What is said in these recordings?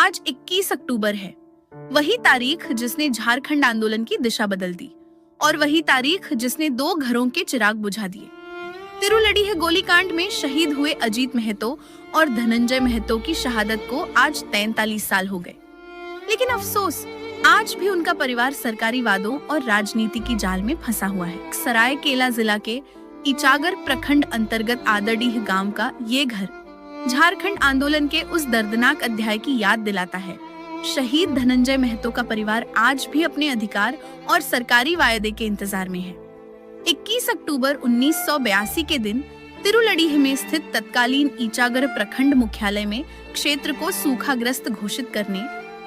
आज 21 अक्टूबर है। वही तारीख जिसने झारखंड आंदोलन की दिशा बदल दी और वही तारीख जिसने 2 घरों के चिराग बुझा दिए। तिरुलडीह गोलीकांड में शहीद हुए अजीत महतो और धनंजय महतो की शहादत को आज 43 साल हो गए, लेकिन अफसोस आज भी उनका परिवार सरकारी वादों और राजनीति की जाल में फंसा हुआ है। सरायकेला जिला के ईचागर प्रखंड अंतर्गत आदरडीह गांव का ये घर झारखंड आंदोलन के उस दर्दनाक अध्याय की याद दिलाता है। शहीद धनंजय महतो का परिवार आज भी अपने अधिकार और सरकारी वायदे के इंतजार में है। 21 अक्टूबर 1982 के दिन तिरुलडीह में स्थित तत्कालीन ईचागर प्रखंड मुख्यालय में क्षेत्र को सूखाग्रस्त घोषित करने,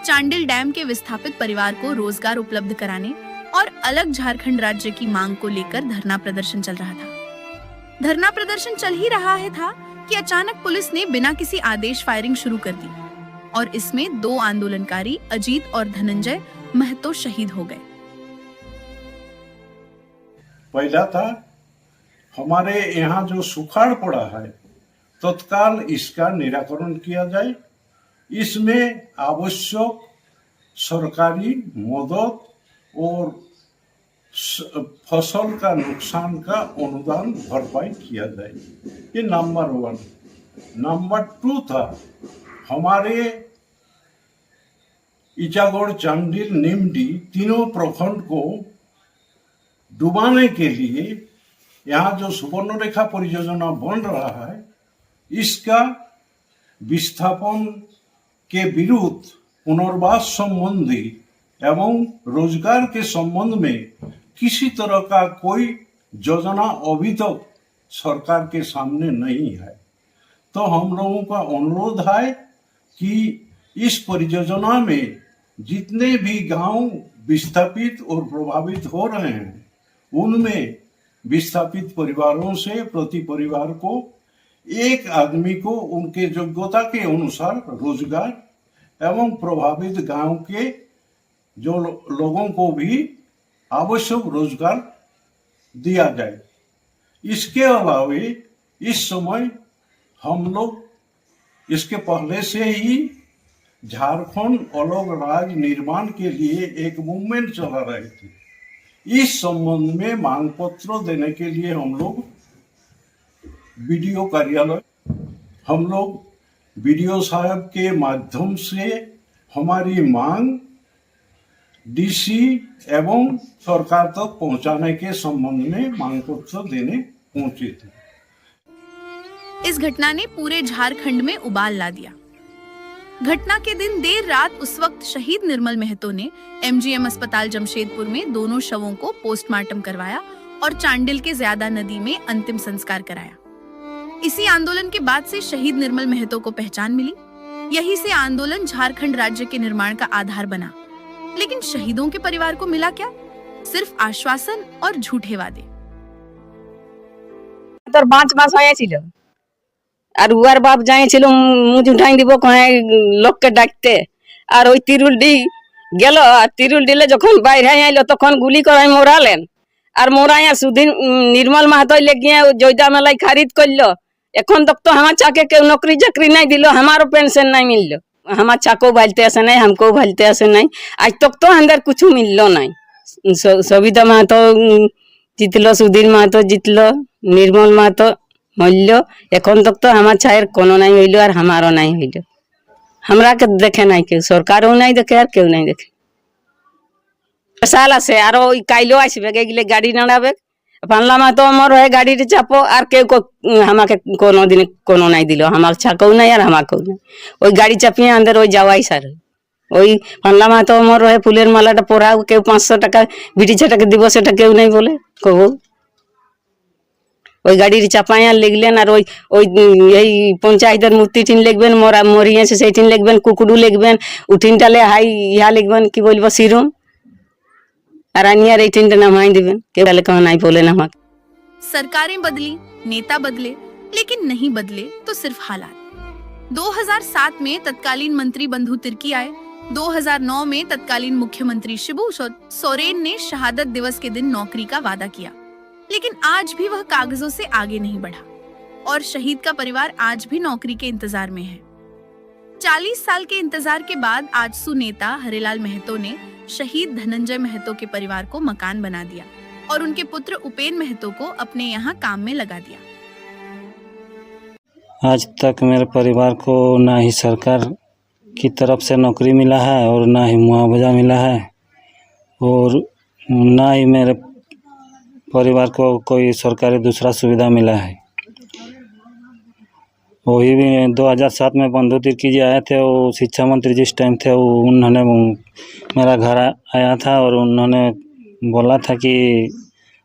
चांडिल डैम के विस्थापित परिवार को रोजगार उपलब्ध कराने और अलग झारखंड राज्य की मांग को लेकर धरना प्रदर्शन चल रहा था। धरना प्रदर्शन चल ही रहा था कि अचानक पुलिस ने बिना किसी आदेश फायरिंग शुरू कर दी और इसमें 2 आंदोलनकारी अजीत और धनंजय महतो शहीद हो गए। पहला था हमारे यहाँ जो सुखाड़ पड़ा है तत्काल इसका निराकरण किया जाए, इसमें आवश्यक सरकारी मदद और फसल का नुकसान का अनुदान भरपाई किया जाए। ये नंबर 1। नंबर 2 था हमारे ईचागढ़, चांडिल, निमडी तीनों प्रखंड को डुबाने के लिए यहाँ जो सुवर्णरेखा परियोजना बन रहा है इसका विस्थापन के विरुद्ध पुनर्वास संबंधी एवं रोजगार के संबंध में किसी तरह का कोई योजना अभी तक सरकार के सामने नहीं है। तो हम लोगों का अनुरोध है कि इस परियोजना में जितने भी गांव विस्थापित और प्रभावित हो रहे हैं उनमें विस्थापित परिवारों से प्रति परिवार को एक आदमी को उनके योग्यता के अनुसार रोजगार एवं प्रभावित गांव के जो लोगों को भी आवश्यक रोजगार दिया जाए। इसके अलावा इस समय हम लोग इसके पहले से ही झारखंड अलग राज्य निर्माण के लिए एक मूवमेंट चला रहे थे। इस संबंध में मांग पत्र देने के लिए हम लोग बीडीओ कार्यालय, हम लोग बीडीओ साहब के माध्यम से हमारी मांग डीसी एवं सरकार तक पहुंचाने के संबंध में मांग पत्र देने पहुंचे थे। इस घटना ने पूरे झारखंड में उबाल ला दिया। घटना के दिन देर रात उस वक्त शहीद निर्मल महतो ने एमजीएम अस्पताल जमशेदपुर में दोनों शवों को पोस्टमार्टम करवाया और चांडिल के ज्यादा नदी में अंतिम संस्कार कराया। इसी आंदोलन के बाद से शहीद निर्मल महतो को पहचान मिली। यही से आंदोलन झारखंड राज्य के निर्माण का आधार बना। लेकिन शहीदों के परिवार को मिला क्या? सिर्फ आश्वासन और झूठे वादे। তোর 5 মাস হয়েছিল আর উয়ার বাপ যাইছিল মুজ উঠাই দিব কয় লোককে ডাকতে, আর ওই তিরুলডি গেল, আর তিরুলডিলে যখন বাইরে আইলো তখন গুলি করে মোরালেন, আর মোরাই আর সুদিন নির্মল মাহাতো লেগিয়ে জয়দা মেলাই খারিদ করলো। এখন তক তো আমার চাকে কেউ নকরি চাকরি নাই দিল, আমারও পেনশন নাই মিললো। আমার চাকও ভালতে আসে নাই, हमको ভালতে আসে নাই। আজ তক তো আমাদের কিছু মিললো নাই। সবিতা মাহাতো জিতলো, সুধীর মাহাতো জিতলো, निर्मल मातो मल्लो। এখন तक तो हमार छायर कोनो नहीं हইলো আর हमारो नहीं हইলো। हमरा के देखे नहीं, केउ सरकारो नहीं देखे আর केउ नहीं देखे। साल আছে আর ওই কাইলো আসবে গেলে গাড়ি নাড়াবে, পানলা মাতো আমার হয়ে গাড়িতে চাপো, আর কেউ আমাকে কোনো দিন কোনো নাই দিল, আমার ছাকও নাই আর আমাকেও নাই। ওই গাড়ি চাপিয়ে আন্দার ওই যাওয়াই সার। ওই পানলা মাতো আমার হয়ে ফুলের মালাটা পরাও, কেউ 500 টাকা বিটি ছাটাকে দিব সেটা কেউ নাই বলে কব। ওই গাড়ির চাপাইয়া লিখলেন, আর ওই ওই এই পঞ্চায়েতের মূর্তি টিন লিখবেন, মরিয়েছে সেই টিন লিখবেন, কুকুডু লিখবেন, উঠিনটালে হাই ইহা লিখবেন, কি বলবো সিরুম, আর আনিয়ার এই টিনটা নামাই দিবেন। কেউ তাহলে কখন নাই বলেন আমাকে। सरकारें बदली, नेता बदले, लेकिन नहीं बदले तो सिर्फ हालात। 2007 में तत्कालीन मंत्री बंधु तिर्की आए। 2009 में तत्कालीन मुख्यमंत्री शिबू सोरेन ने शहादत दिवस के दिन नौकरी का वादा किया, लेकिन आज भी वह कागजों से आगे नहीं बढ़ा और शहीद का परिवार आज भी नौकरी के इंतजार में है। 40 साल के इंतजार के बाद आजसू नेता हरिलाल महतो ने शहीद धनंजय महतो के परिवार को मकान बना दिया और उनके पुत्र उपेन महतो को अपने यहाँ काम में लगा दिया। आज तक मेरे परिवार को ना ही सरकार की तरफ से नौकरी मिला है और ना ही मुआवजा मिला है और ना ही मेरे परिवार को कोई सरकारी दूसरा सुविधा मिला है। वही भी 2007 में बंधु तिर्की जी आए थे, वो शिक्षा मंत्री जिस टाइम थे, वो उन्होंने मेरा घर आया था और उन्होंने बोला था कि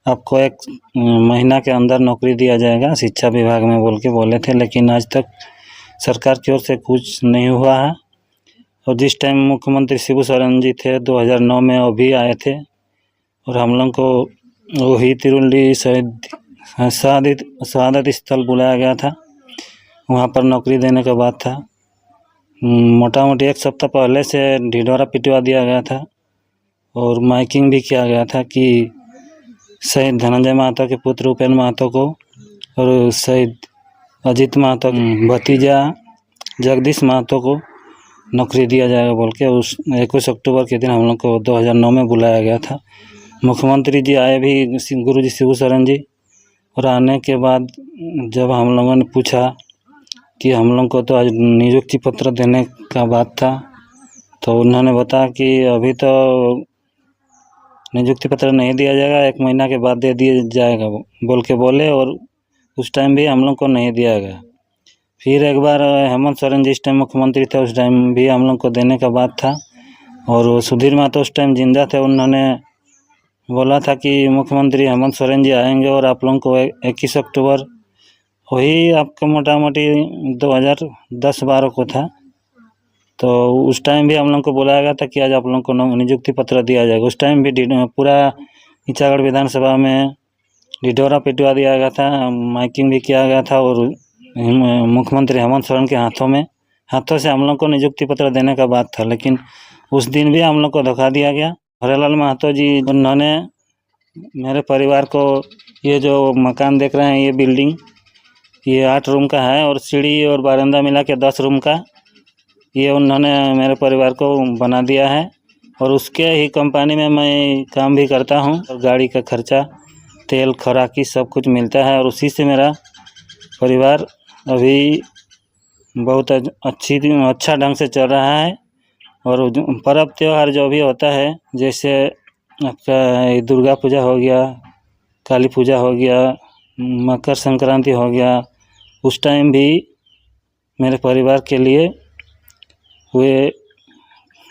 आपको 1 महीना के अंदर नौकरी दिया जाएगा शिक्षा विभाग में बोल के बोले थे, लेकिन आज तक सरकार की ओर से कुछ नहीं हुआ है। और जिस टाइम मुख्यमंत्री शिबू सोरेन जी थे 2009 में, वो भी आए थे और हम लोग को वही तिरुल्ली शहादत स्थल बुलाया गया था, वहाँ पर नौकरी देने का बात था। मोटा मोटी 1 सप्ताह पहले से ढिढोरा पिटवा दिया गया था और माइकिंग भी किया गया था कि शहीद धनंजय महतो के पुत्र उपेन महतो को और शहीद अजीत महतो भतीजा जगदीश महतो को नौकरी दिया जाएगा बोल के उस 21 अक्टूबर के दिन हम लोग को 2009 में बुलाया गया था। मुख्यमंत्री जी आए भी, गुरुजी शिबू सोरेन जी, और आने के बाद जब हम लोगों ने पूछा कि हम लोग को तो आज नियुक्ति पत्र देने का बात था, तो उन्होंने बताया कि अभी तो नियुक्ति पत्र नहीं दिया जाएगा, 1 महीना के बाद दे दिया जाएगा बोल के बोले और उस टाइम भी हम लोग को नहीं दिया गया। फिर एक बार हेमंत सोरेन जिस टाइम मुख्यमंत्री थे उस टाइम भी हम लोग को देने का बात था और सुधीर महतो उस टाइम जिंदा थे, उन्होंने बोला था कि मुख्यमंत्री हेमंत सोरेन जी आएंगे और आप लोगों को 21 अक्टूबर वही आपका मोटा मोटी 2010-12 को था, तो उस टाइम भी हम लोग को बुलाया गया था कि आज आप लोगों को नियुक्ति पत्र दिया जाएगा। उस टाइम भी पूरा इचागढ़ विधानसभा में ढिढोरा पिटवा दिया गया था, माइकिंग भी किया गया था और मुख्यमंत्री हेमंत सोरेन के हाथों से हम लोग को नियुक्ति पत्र देने का बात था, लेकिन उस दिन भी हम लोग को धोखा दिया गया। हरिलाल महतो जी उन्होंने मेरे परिवार को ये जो मकान देख रहे हैं, ये बिल्डिंग, ये 8 रूम का है और सीढ़ी और बारंदा मिला के 10 रूम का ये उन्होंने मेरे परिवार को बना दिया है और उसके ही कंपनी में मैं काम भी करता हूँ और गाड़ी का खर्चा, तेल, खुराकी सब कुछ मिलता है और उसी से मेरा परिवार अभी बहुत अच्छा ढंग से चल रहा है। और पर्व त्यौहार जो भी होता है, जैसे आपका दुर्गा पूजा हो गया, काली पूजा हो गया, मकर संक्रांति हो गया, उस टाइम भी मेरे परिवार के लिए वे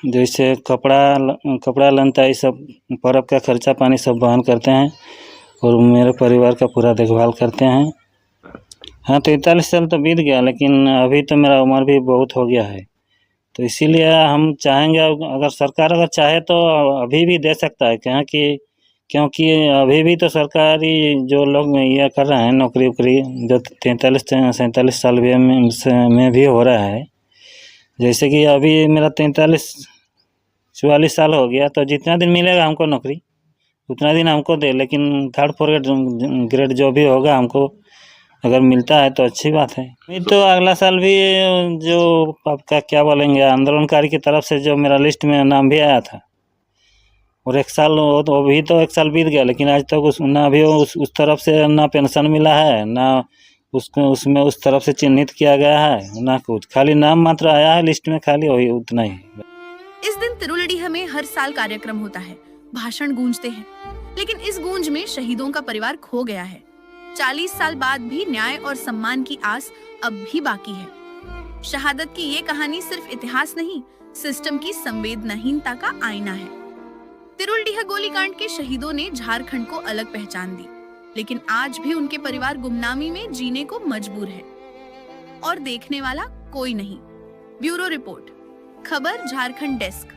जैसे कपड़ा लंता ये सब पर्व का खर्चा पानी सब वहन करते हैं और मेरे परिवार का पूरा देखभाल करते हैं। हाँ, 43 साल तो बीत गया, लेकिन अभी तो मेरा उम्र भी बहुत हो गया है, तो इसीलिए हम चाहेंगे अगर सरकार चाहे तो अभी भी दे सकता है, क्योंकि अभी भी तो सरकारी जो लोग ये कर रहे हैं नौकरी वोकरी, जो 43-47 साल में भी हो रहा है, जैसे कि अभी मेरा 43-44 साल हो गया, तो जितना दिन मिलेगा हमको नौकरी उतना दिन हमको दे, लेकिन 3rd-4th ग्रेड जो भी होगा हमको अगर मिलता है तो अच्छी बात है। नहीं तो अगला साल भी जो आपका क्या बोलेंगे आंदोलनकारी की तरफ से जो मेरा लिस्ट में नाम भी आया था और 1 साल अभी तो 1 साल बीत गया, लेकिन आज तक ना भी उस तरफ से ना पेंशन मिला है, ना उसमें उस तरफ से चिन्हित किया गया है, ना कुछ, खाली नाम मात्र आया है लिस्ट में, खाली वही उतना ही। इस दिन तिरुलडीह में हर साल कार्यक्रम होता है, भाषण गूंजते हैं, लेकिन इस गूंज में शहीदों का परिवार खो गया है। 40 साल बाद भी न्याय और सम्मान की आस अब भी बाकी है। शहादत की ये कहानी सिर्फ इतिहास नहीं, सिस्टम की संवेदनहीनता का आईना है। तिरुलडीह गोलीकांड के शहीदों ने झारखंड को अलग पहचान दी, लेकिन आज भी उनके परिवार गुमनामी में जीने को मजबूर है और देखने वाला कोई नहीं। ब्यूरो रिपोर्ट, खबर झारखंड डेस्क।